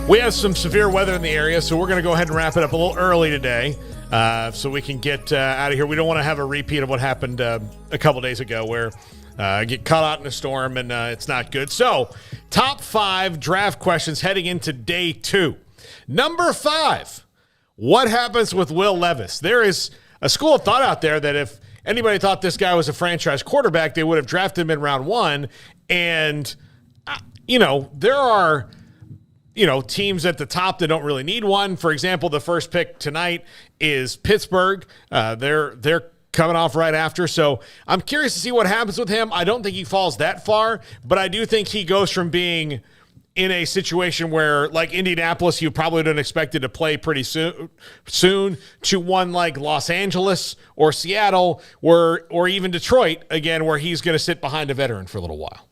We have some severe weather in the area, so we're going to go ahead and wrap it up a little early today so we can get out of here. We don't want to have a repeat of what happened a couple days ago where get caught out in a storm and it's not good. So, top 5 draft questions heading into day 2. Number 5, what happens with Will Levis? There is a school of thought out there that if anybody thought this guy was a franchise quarterback, they would have drafted him in round 1. And, there are teams at the top that don't really need one. For example, the first pick tonight is Pittsburgh. They're coming off right after. So I'm curious to see what happens with him. I don't think he falls that far, but I do think he goes from being in a situation where, like Indianapolis, you probably don't expect it to play pretty soon to one like Los Angeles or Seattle or even Detroit, again, where he's going to sit behind a veteran for a little while.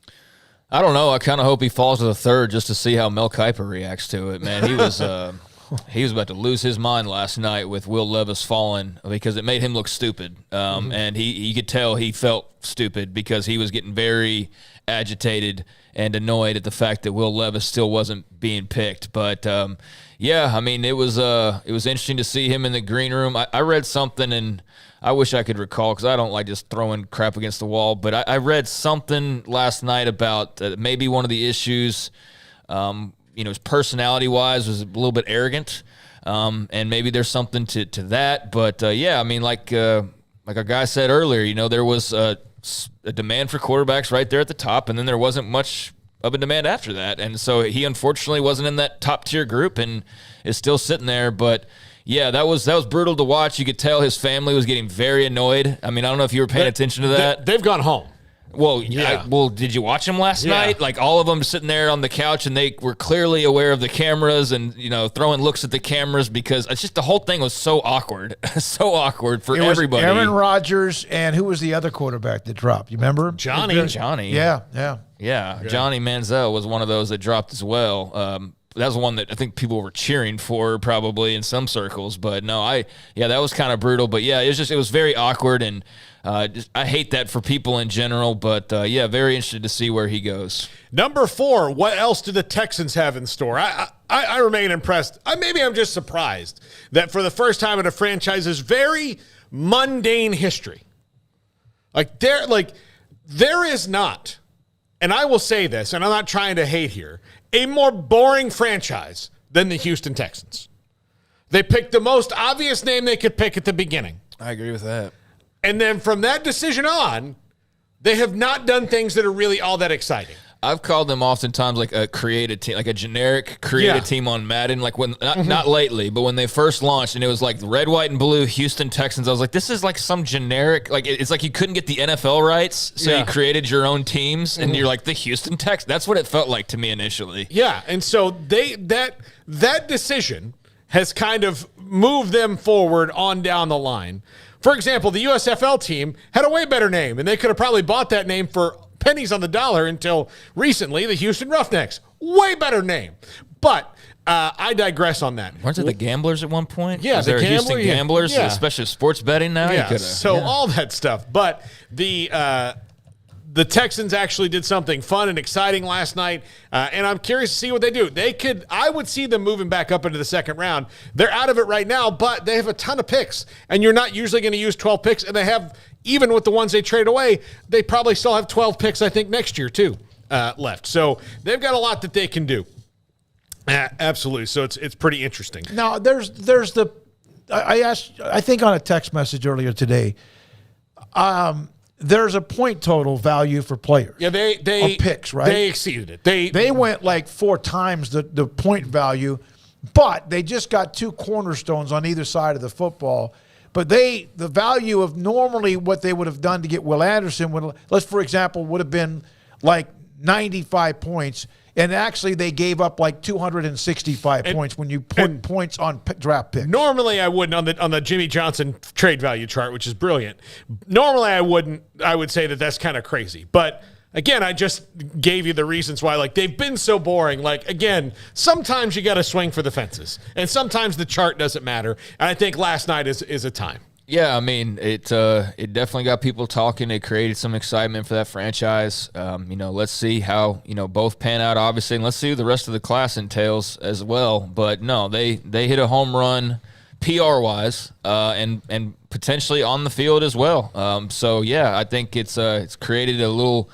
I don't know. I kind of hope he falls to the 3rd just to see how Mel Kiper reacts to it, man. He was about to lose his mind last night with Will Levis falling because it made him look stupid. And you could tell he felt stupid because he was getting very agitated and annoyed at the fact that Will Levis still wasn't being picked. But, it was interesting to see him in the green room. I read something, and I wish I could recall because I don't like just throwing crap against the wall. But I read something last night about maybe one of the issues, his personality-wise was a little bit arrogant, and maybe there's something to that. But, like our guy said earlier, there was a demand for quarterbacks right there at the top, and then there wasn't much of a demand after that. And so he unfortunately wasn't in that top-tier group and is still sitting there. But yeah, that was brutal to watch. You could tell his family was getting very annoyed. I mean, I don't know if you were paying attention to that. They've gone home. Well, yeah. Did you watch them last night? Like all of them sitting there on the couch, and they were clearly aware of the cameras and throwing looks at the cameras because it's just the whole thing was so awkward, so awkward for everybody. Aaron Rodgers and who was the other quarterback that dropped? You remember? Johnny. Yeah. Johnny Manziel was one of those that dropped as well. That was one that I think people were cheering for probably in some circles, but no, that was kind of brutal. But yeah, it was very awkward, and I hate that for people in general. But very interested to see where he goes. Number 4, what else do the Texans have in store? I remain impressed. Maybe I'm just surprised that for the first time in a franchise's very mundane history, there is not, and I will say this, and I'm not trying to hate here, a more boring franchise than the Houston Texans. They picked the most obvious name they could pick at the beginning. I agree with that. And then from that decision on, they have not done things that are really all that exciting. I've called them oftentimes like a created team, like a generic created team on Madden. Like when not lately, but when they first launched and it was like red, white, and blue Houston Texans. I was like, this is like some generic. Like it's like you couldn't get the NFL rights, so you created your own teams, and you're like the Houston Texans. That's what it felt like to me initially. Yeah, and so that decision has kind of moved them forward on down the line. For example, the USFL team had a way better name, and they could have probably bought that name for pennies on the dollar until recently, the Houston Roughnecks. Way better name. But I digress on that. Weren't it the Gamblers at one point? Yeah, the Houston Gamblers, especially sports betting now? Yeah, all that stuff. But the Texans actually did something fun and exciting last night, and I'm curious to see what they do. I would see them moving back up into the second round. They're out of it right now, but they have a ton of picks, and you're not usually going to use 12 picks, and they have, even with the ones they trade away, they probably still have 12 picks, I think, next year, too, left. So they've got a lot that they can do. Absolutely. So it's pretty interesting. Now, I asked, I think on a text message earlier today, there's a point total value for players. Yeah, they picks, right? They exceeded it. They went like 4 times the point value, but they just got 2 cornerstones on either side of the football. But the value of normally what they would have done to get Will Anderson for example, would have been like 95 points. And actually, they gave up like 265 points when you put points on draft picks. Normally, I wouldn't on the Jimmy Johnson trade value chart, which is brilliant. Normally, I wouldn't. I would say that's kind of crazy. But again, I just gave you the reasons why. Like, they've been so boring. Like, again, sometimes you got to swing for the fences, and sometimes the chart doesn't matter. And I think last night is a time. Yeah, I mean, it definitely got people talking. It created some excitement for that franchise. Let's see how, both pan out, obviously, and let's see who the rest of the class entails as well. But no, they hit a home run PR-wise and potentially on the field as well. So, yeah, I think it's created a little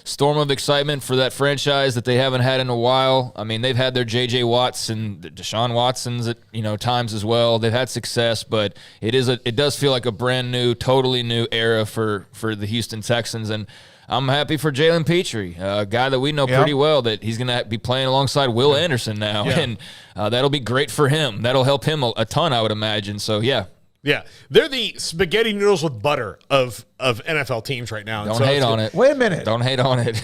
storm of excitement for that franchise that they haven't had in a while. I mean, they've had their J.J. Watts and Deshaun Watsons at times as well. They've had success, but it does feel like a brand new, totally new era for the Houston Texans. And I'm happy for Jalen Petrie, a guy that we know pretty well, that he's going to be playing alongside Will Anderson now, and that'll be great for him. That'll help him a ton, I would imagine. So yeah. Yeah, they're the spaghetti noodles with butter of NFL teams right now. Don't hate on it. Wait a minute. Don't hate on it.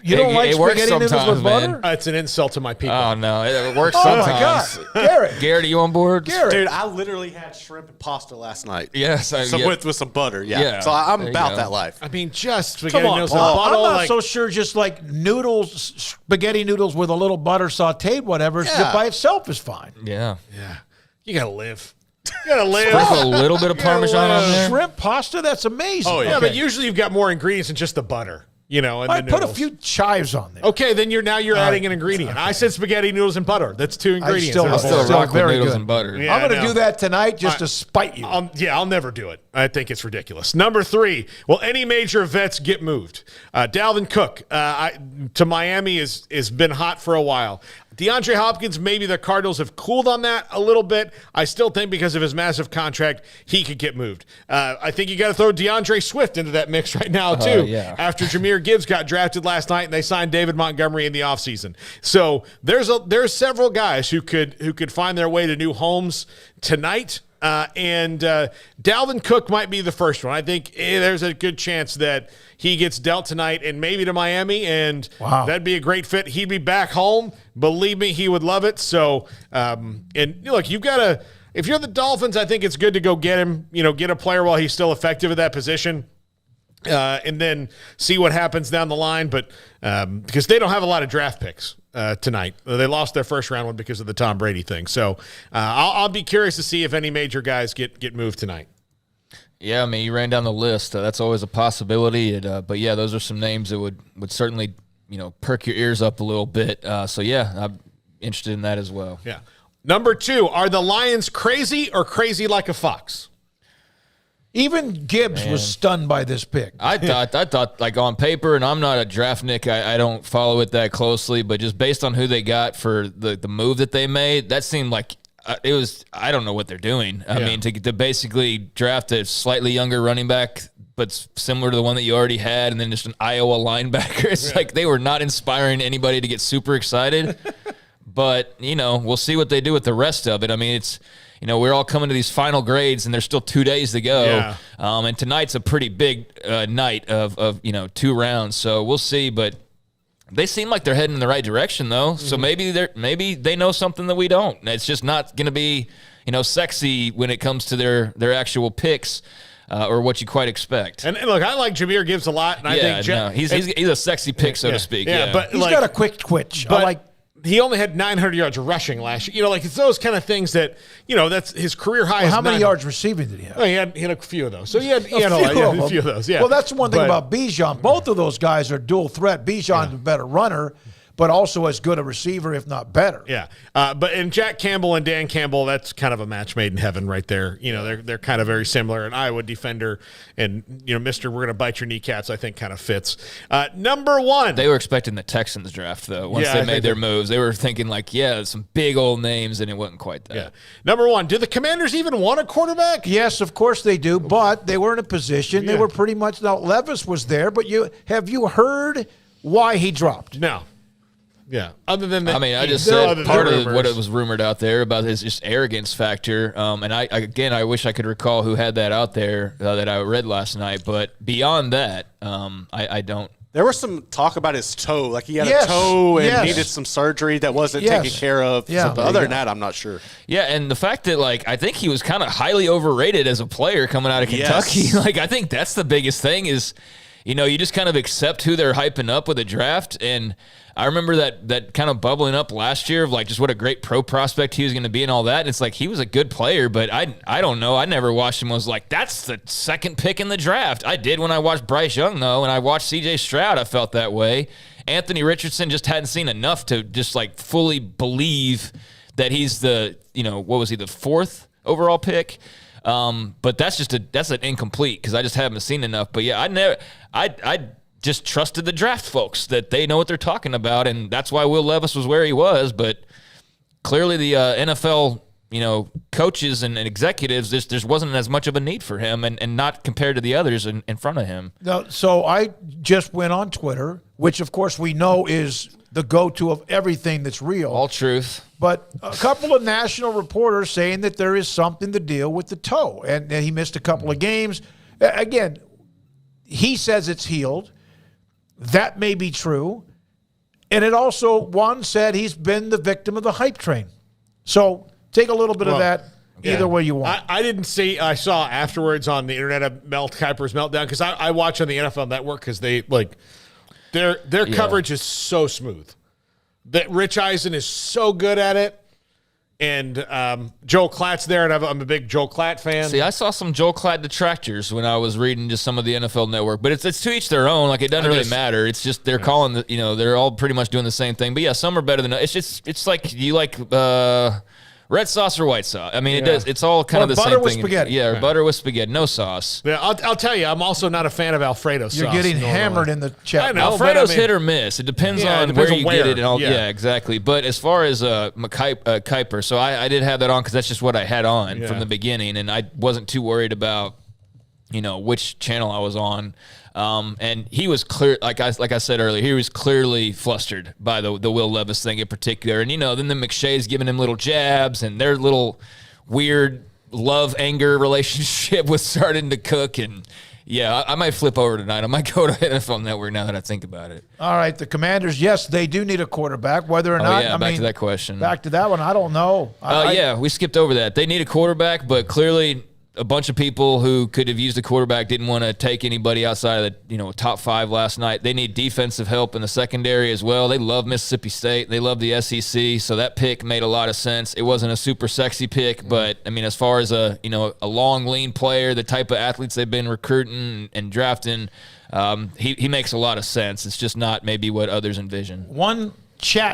You don't like spaghetti noodles with butter? It's an insult to my people. Oh, no. It works Oh, sometimes. my God. Garrett, are you on board? Dude, I literally had shrimp and pasta last night. Yes. With some butter, yeah. So I'm about that life. I mean, just spaghetti Come on, noodles Paul. with butter. I'm not so sure just like noodles, spaghetti noodles with a little butter sauteed, whatever, just by itself is fine. Yeah. Yeah. You got to live. You got to live. Sprinkle a little bit of Parmesan on there. Shrimp pasta, that's amazing. Oh, Yeah, but usually you've got more ingredients than just the butter. And I the put a noodles. few chives on there. Okay, then you're adding an ingredient. I said spaghetti noodles and butter. That's two ingredients. still- I still Still rock with very noodles good. and butter. Yeah. I'm going I to know. do that tonight just to spite you. I'll never do it. I think it's ridiculous. Number 3, will any major vets get moved? Dalvin Cook to Miami has been hot for a while. DeAndre Hopkins, maybe the Cardinals have cooled on that a little bit. I still think because of his massive contract, he could get moved. I think you got to throw DeAndre Swift into that mix right now, too, after Jahmyr Gibbs got drafted last night and they signed David Montgomery in the offseason. So there's several guys who could find their way to new homes tonight. And Dalvin Cook might be the first one. I think there's a good chance that he gets dealt tonight and maybe to Miami, and that'd be a great fit. He'd be back home. Believe me, he would love it. So, and look, you've got to – if you're the Dolphins, I think it's good to go get him, get a player while he's still effective at that position. And then see what happens down the line. But because they don't have a lot of draft picks tonight. They lost their first round one because of the Tom Brady thing. So I'll be curious to see if any major guys get moved tonight. Yeah, I mean, you ran down the list. That's always a possibility. But, yeah, those are some names that would certainly, perk your ears up a little bit. So, yeah, I'm interested in that as well. Yeah. Number 2, are the Lions crazy or crazy like a fox? Even Gibbs was stunned by this pick. I thought like on paper, and I'm not a draft nick, I don't follow it that closely, but just based on who they got for the move that they made, that seemed like it was, I don't know what they're doing. I mean, to basically draft a slightly younger running back, but similar to the one that you already had, and then just an Iowa linebacker. It's like they were not inspiring anybody to get super excited. But, we'll see what they do with the rest of it. I mean, it's, we're all coming to these final grades, and there's still 2 days to go. Yeah. And tonight's a pretty big night of 2 rounds. So we'll see. But they seem like they're heading in the right direction, though. So maybe they know something that we don't. It's just not going to be, sexy when it comes to their actual picks. Or what you quite expect. And look, I like Jahmyr Gibbs a lot, and I think he's a sexy pick, so to speak. Yeah, but He's got a quick twitch. But he only had 900 yards rushing last year. It's those kind of things that that's his career high. How many yards receiving did he have? Oh, he had a few of those. So he had a few of those. Yeah. Well, that's the one thing about Bijan. Both of those guys are dual threat. Bijan's a better runner, but also as good a receiver, if not better. Yeah. But Jack Campbell and Dan Campbell, that's kind of a match made in heaven right there. They're kind of very similar. An Iowa defender and, Mr. We're going to bite your kneecaps, I think kind of fits. Number 1. They were expecting the Texans draft, though. Once they made their moves, they were thinking some big old names, and it wasn't quite that. Yeah. Number 1, do the Commanders even want a quarterback? Yes, of course they do, but they were in a position. They were pretty much – now, Levis was there, but have you heard why he dropped? No. Yeah. Other than that, I just said part of what it was rumored out there about his just arrogance factor. And I wish I could recall who had that out there that I read last night. But beyond that, I don't. There was some talk about his toe. Like he had a toe and needed some surgery that wasn't taken care of. Yeah. So other than that, I'm not sure. Yeah, and the fact that, I think he was kind of highly overrated as a player coming out of Kentucky. Yes. I think that's the biggest thing is you just kind of accept who they're hyping up with a draft. And I remember that kind of bubbling up last year of like just what a great pro prospect he was going to be and all that. And it's like he was a good player, but I don't know. I never watched him was like, that's the second pick in the draft. I did when I watched Bryce Young, though, and I watched C.J. Stroud. I felt that way. Anthony Richardson just hadn't seen enough to just like fully believe that he's the, what was he, the 4th overall pick? But that's an incomplete because I just haven't seen enough. But yeah, I just trusted the draft folks that they know what they're talking about, and that's why Will Levis was where he was. But clearly the NFL, coaches and executives, there wasn't as much of a need for him, and not compared to the others in front of him. No, so I just went on Twitter, which of course we know is the go-to of everything that's real. All truth. But a couple of national reporters saying that there is something to deal with the toe, and he missed a couple of games. Again, he says it's healed. That may be true. And it also, one said he's been the victim of the hype train. So take a little bit of that either way you want. I saw afterwards on the internet of Kiper's meltdown because I watch on the NFL Network because they like their coverage is so smooth. That Rich Eisen is so good at it. And Joel Klatt's there, and I'm a big Joel Klatt fan. See, I saw some Joel Klatt detractors when I was reading just some of the NFL Network, but it's to each their own. Like, it doesn't really matter. It's just they're calling they're all pretty much doing the same thing. But yeah, some are better than others. It's like you like red sauce or white sauce. I mean, it does. It's all kind of the same thing. Butter with spaghetti. Yeah, or butter with spaghetti, no sauce. Yeah, I'll tell you, I'm also not a fan of Alfredo sauce. You're getting hammered in the chat. I know, Alfredo's hit or miss. It depends on where you get it. And all. Yeah, exactly. But as far as Kiper, so I did have that on because that's just what I had on from the beginning, and I wasn't too worried about which channel I was on. And he was clear, like I said earlier, he was clearly flustered by the Will Levis thing in particular. And, then the McShay's giving him little jabs, and their little weird love-anger relationship was starting to cook. And, yeah, I might flip over tonight. I might go to NFL Network now that I think about it. All right, the Commanders, yes, they do need a quarterback, whether or not. Yeah, back to that question. Back to that one, I don't know. Yeah, we skipped over that. They need a quarterback, but clearly – a bunch of people who could have used a quarterback didn't want to take anybody outside of the top 5 last night. They need defensive help in the secondary as well. They love Mississippi State. They love the SEC. So that pick made a lot of sense. It wasn't a super sexy pick, but I mean, as far as a long, lean player, the type of athletes they've been recruiting and drafting, he makes a lot of sense. It's just not maybe what others envision. One chat